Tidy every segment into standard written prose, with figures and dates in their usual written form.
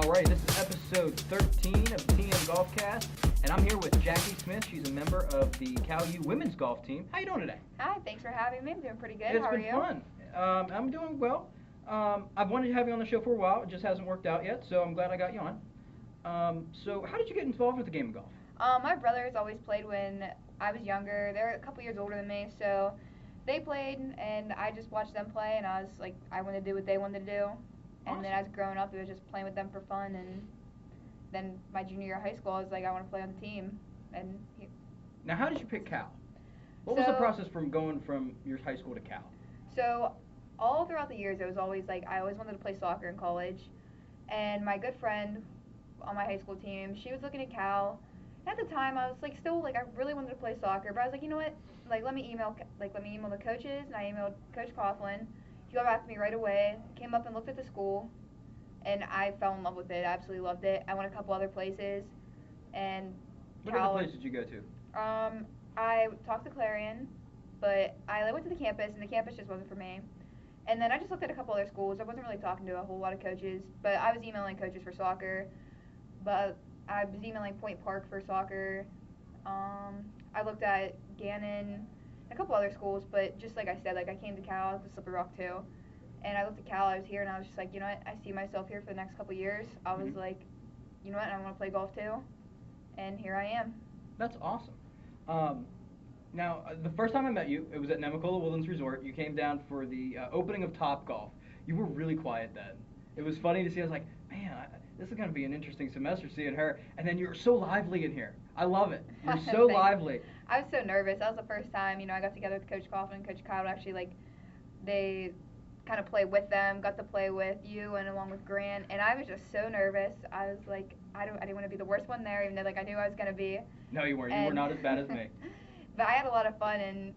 Alright, this is episode 13 of PGM GolfCast, and I'm here with Jackie Smith. She's a member of the Cal U women's golf team. How you doing today? Hi, thanks for having me. I'm doing pretty good. It's How are been you? fun. I'm doing well. I've wanted to have you on the show for a while. It just hasn't worked out yet, so I'm glad I got you on. So how did you get involved with the game of golf? My brothers always played when I was younger. They're a couple years older than me, so they played, and I just watched them play, and I was like, I wanted to do what they wanted to do. Awesome. And then as growing up, it was just playing with them for fun, and then my junior year of high school, I was like, I want to play on the team. Now, how did you pick Cal? What was the process from going from your high school to Cal? So all throughout the years, it was always like I always wanted to play soccer in college, and my good friend on my high school team, she was looking at Cal. At the time, I was like still like I really wanted to play soccer, but I was like, you know what? Like let me email the coaches, and I emailed Coach Coughlin. He got back to me right away. Came up and looked at the school, and I fell in love with it. I absolutely loved it. I went a couple other places, and What other places did you go to? I talked to Clarion, but I went to the campus, and the campus just wasn't for me. And then I just looked at a couple other schools. I wasn't really talking to a whole lot of coaches, but I was emailing coaches for soccer. But I was emailing Point Park for soccer. I looked at Gannon, a couple other schools, but just like I said, like I came to Cal, to Slippery Rock too. And I looked at Cal, I was here, and I was just like, you know what, I see myself here for the next couple of years. I was like, you know what, I want to play golf too. And here I am. That's awesome. Now, the first time I met you, it was at Nemacola Woodlands Resort. You came down for the opening of Topgolf. You were really quiet then. It was funny to see. I was like, man, this is going to be an interesting semester seeing her. And then you were so lively in here. I love it. You're so lively. I was so nervous. That was the first time, I got together with Coach Coughlin and Coach Kyle. Actually, they kind of play with them, got to play with you and along with Grant. And I was just so nervous. I was like, I didn't want to be the worst one there, even though I knew I was going to be. No, you weren't. You were not as bad as me. But I had a lot of fun, and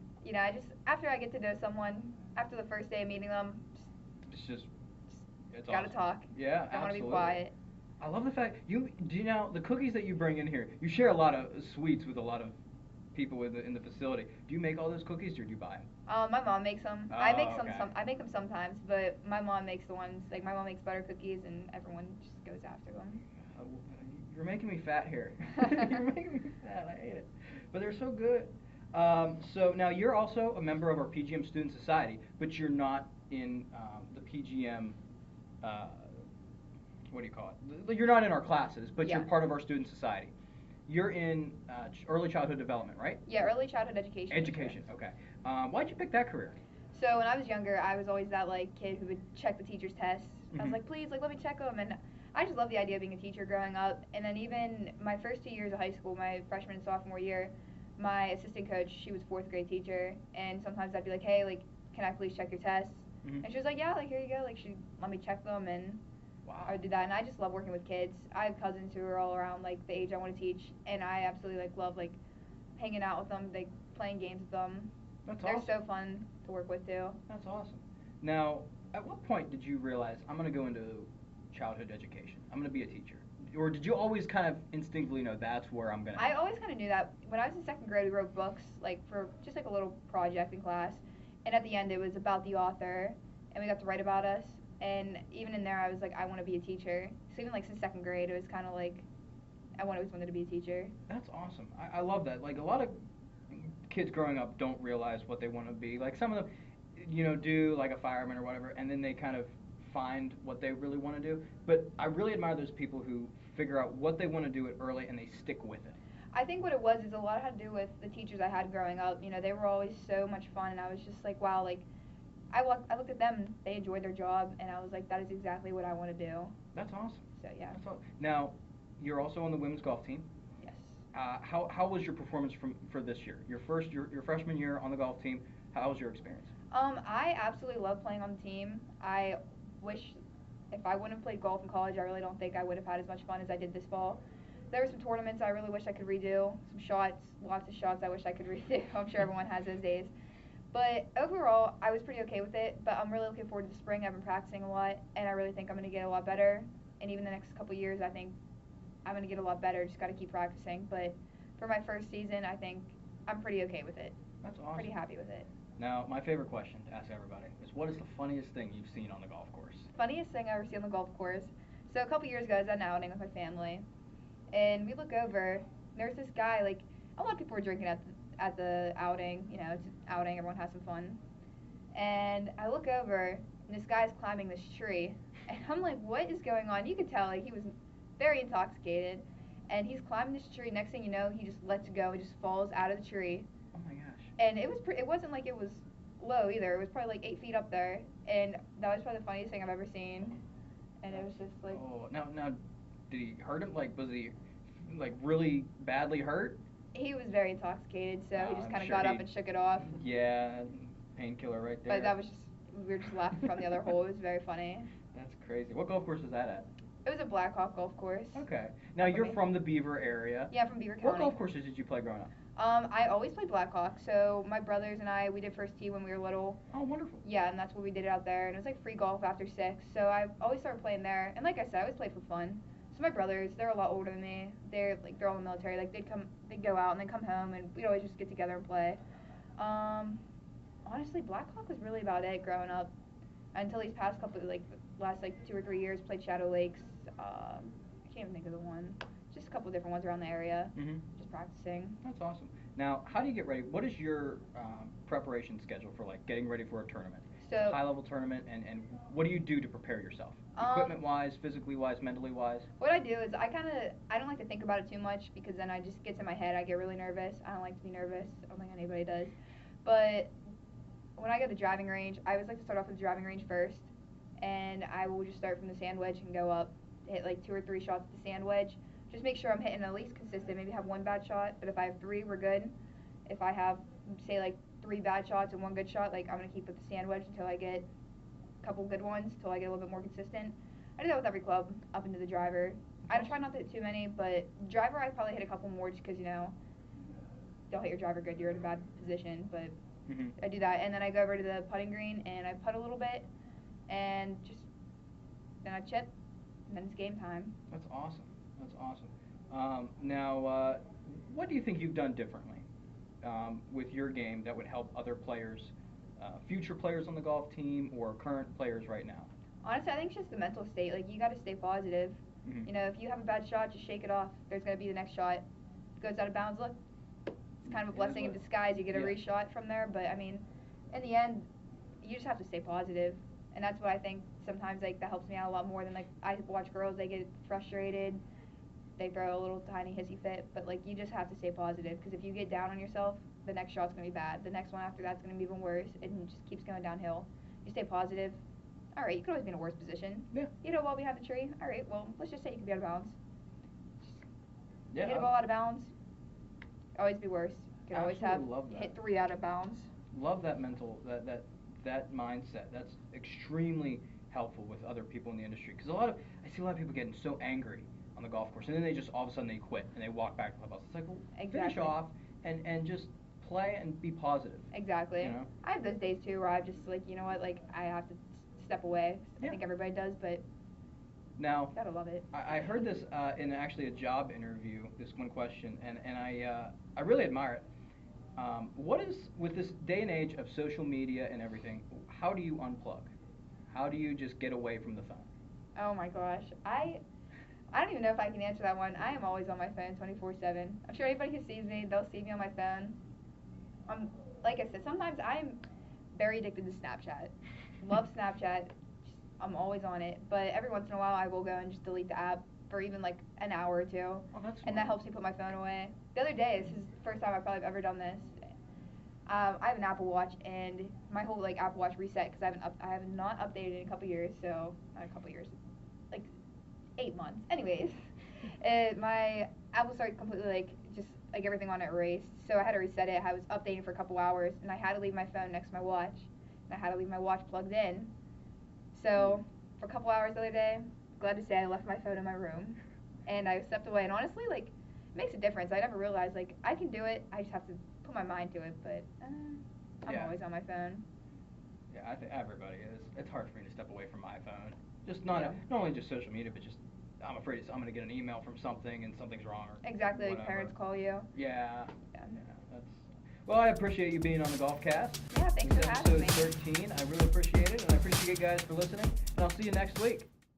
after I get to know someone, after the first day of meeting them, it's gotta awesome. Talk. Yeah, I want to be quiet. I love the fact the cookies that you bring in here. You share a lot of sweets with a lot of people in the facility. Do you make all those cookies, or do you buy them? My mom makes them. Oh, I make okay. I make them sometimes, but my mom makes the ones. Like my mom makes butter cookies, and everyone just goes after them. You're making me fat here. You're making me fat. I hate it, but they're so good. So now you're also a member of our PGM Student Society, but you're not in the PGM. What do you call it? You're not in our classes, but you're part of our student society. You're in early childhood development, right? Yeah, early childhood education. Education, okay. Why'd you pick that career? So when I was younger, I was always that kid who would check the teacher's tests. I was like, please, let me check them, and I just loved the idea of being a teacher growing up. And then even my first 2 years of high school, my freshman and sophomore year, my assistant coach, she was fourth grade teacher, and sometimes I'd be like, hey, can I please check your tests? And she was like, yeah, here you go. She let me check them, and I would do that. And I just love working with kids. I have cousins who are all around the age I want to teach, and I absolutely love hanging out with them, playing games with them. That's They're awesome. so fun to work with too. That's awesome. Now, at what point did you realize I'm going to go into childhood education? I'm going to be a teacher. Or did you always kind of instinctively know that's where I'm going to I always kind of knew that. When I was in second grade, we wrote books, for just a little project in class. And at the end, it was about the author, and we got to write about us. And even in there, I was like, I want to be a teacher. So even since second grade, it was kind of I always wanted to be a teacher. That's awesome. I love that. A lot of kids growing up don't realize what they want to be. Some of them, do a fireman or whatever, and then they kind of find what they really want to do. But I really admire those people who figure out what they want to do early and they stick with it. I think what it was is a lot had to do with the teachers I had growing up. They were always so much fun, and I was just like, wow, I looked at them, they enjoyed their job, and I was like, that is exactly what I want to do. That's awesome. So, yeah. That's awesome. Now, you're also on the women's golf team. Yes. How was your performance for this year? Your freshman year on the golf team, how was your experience? I absolutely love playing on the team. I wish if I wouldn't have played golf in college, I really don't think I would have had as much fun as I did this fall. There were some tournaments I really wish I could redo, some shots, lots of shots I wish I could redo. I'm sure everyone has those days. But overall, I was pretty okay with it, but I'm really looking forward to the spring. I've been practicing a lot, and I really think I'm going to get a lot better. And even the next couple of years, I think I'm going to get a lot better. Just got to keep practicing. But for my first season, I think I'm pretty okay with it. That's awesome. Pretty happy with it. Now, my favorite question to ask everybody is, what is the funniest thing you've seen on the golf course? Funniest thing I ever seen on the golf course. So a couple years ago, I was at an outing with my family, and we look over. And there's this guy. Like a lot of people were drinking at the outing. You know, it's an outing. Everyone has some fun. And I look over, and this guy's climbing this tree, and I'm like, what is going on? You could tell like he was very intoxicated, and he's climbing this tree. Next thing you know, he just lets go and just falls out of the tree. Oh my gosh. And it wasn't like it was low either. It was probably like 8 feet up there, and that was probably the funniest thing I've ever seen. And it was just like. Oh, now, did he hurt him? Like, was he like really badly hurt? He was very intoxicated, so he Oh, just I'm kind of sure got up he- and shook it off. Yeah, painkiller right there. But that was just, we were just laughing from the other hole. It was very funny. That's crazy. What golf course is that at? It was a Blackhawk golf course. Okay. Now Up for you're me. from the Beaver area. Yeah, from Beaver County. What golf courses did you play growing up? I always played Blackhawk. So my brothers and I, we did first tee when we were little. Oh, wonderful. Yeah, and that's what we did out there. And it was like free golf after 6. So I always started playing there. And like I said, I always played for fun. So my brothers, they're a lot older than me. They're all in the military. Like they'd go out and then come home, and we'd always just get together and play. Honestly, Blackhawk was really about it growing up. Until these past couple, like last like 2 or 3 years, played Shadow Lakes. I can't even think of the one. Just a couple different ones around the area. Mhm. Just practicing. That's awesome. Now, how do you get ready? What is your preparation schedule for like getting ready for a tournament? So High level tournament, and what do you do to prepare yourself? Um, Equipment wise, physically wise, mentally wise. what I do is I don't like to think about it too much because then I just gets in my head. I get really nervous. I don't like to be nervous. I don't think anybody does. But when I go to the driving range, I always like to start off with the driving range first, and I will just start from the sand wedge and go up, hit like 2 or 3 shots at the sand wedge. Just make sure I'm hitting at least consistent. Maybe have 1 bad shot, but if I have 3, we're good. If I have say like 3 bad shots and 1 good shot, like I'm gonna keep with the sand wedge until I get a couple good ones, until I get a little bit more consistent. I do that with every club up into the driver. I try not to hit too many, but driver I probably hit a couple more just because don't hit your driver good, you're in a bad position. But Mhm. I do that, and then I go over to the putting green and I putt a little bit, and then I chip, and then it's game time. That's awesome. That's awesome. Now, what do you think you've done differently with your game that would help other players, future players on the golf team or current players right now? Honestly, I think it's just the mental state. Like you got to stay positive. Mhm. If you have a bad shot, just shake it off. There's gonna be the next shot. If it goes out of bounds, look, it's kind of a It is blessing in what- disguise. You get a yeah. reshot from there, but I mean, in the end, you just have to stay positive, and that's what I think sometimes like that helps me out a lot more than like I watch girls. They get frustrated, they throw a little tiny hissy fit, but like you just have to stay positive because if you get down on yourself, the next shot's gonna be bad. The next one after that's gonna be even worse, and it just keeps going downhill. You stay positive. All right, you could always be in a worse position. Yeah. You hit a ball behind the tree. All right, well, let's just say you could be out of bounds. Yeah. You hit a ball out of bounds. Always be worse. You could always have Absolutely love that. hit 3 out of bounds. Love that mental that mindset. That's extremely helpful with other people in the industry because I see a lot of people getting so angry on the golf course and then they just all of a sudden they quit and they walk back to the clubhouse. It's like, well, finish Exactly. off and just play and be positive. Exactly. You know? I have those days too where I'm just like, you know what, like I have to step away. Yeah. I think everybody does, but Now, gotta love it. I heard this in actually a job interview. This one question, and I really admire it. What is with this day and age of social media and everything? How do you unplug? How do you just get away from the phone? Oh my gosh, I don't even know if I can answer that one. I am always on my phone 24/7. I'm sure anybody who sees me, they'll see me on my phone. Like I said, sometimes I'm very addicted to Snapchat. Love Snapchat. I'm always on it, but every once in a while I will go and just delete the app for even like an hour or 2. Oh, that's And that smart. helps me put my phone away. The other day, this is the first time I've probably ever done this. I have an Apple Watch, and my whole like Apple Watch reset because I have not updated it in a couple years. So not a couple years, like 8 months. Anyways, my Apple started completely like just like everything on it erased. So I had to reset it. I was updating for a couple hours, and I had to leave my phone next to my watch, and I had to leave my watch plugged in. So for a couple hours the other day, glad to say I left my phone in my room, and I stepped away. And honestly, like, it makes a difference. I never realized like I can do it. I just have to put my mind to it. But I'm Yeah. always on my phone. Yeah, I think everybody is. It's hard for me to step away from my phone. Just not Yeah. not only just social media, but just I'm afraid I'm going to get an email from something and something's wrong or Exactly, like whatever. parents call you. Yeah. Yeah. That's. Well, I appreciate you being on the GolfCast. Yeah, thanks This for is having episode me. 13. I really appreciate it, and I appreciate you guys for listening. And I'll see you next week.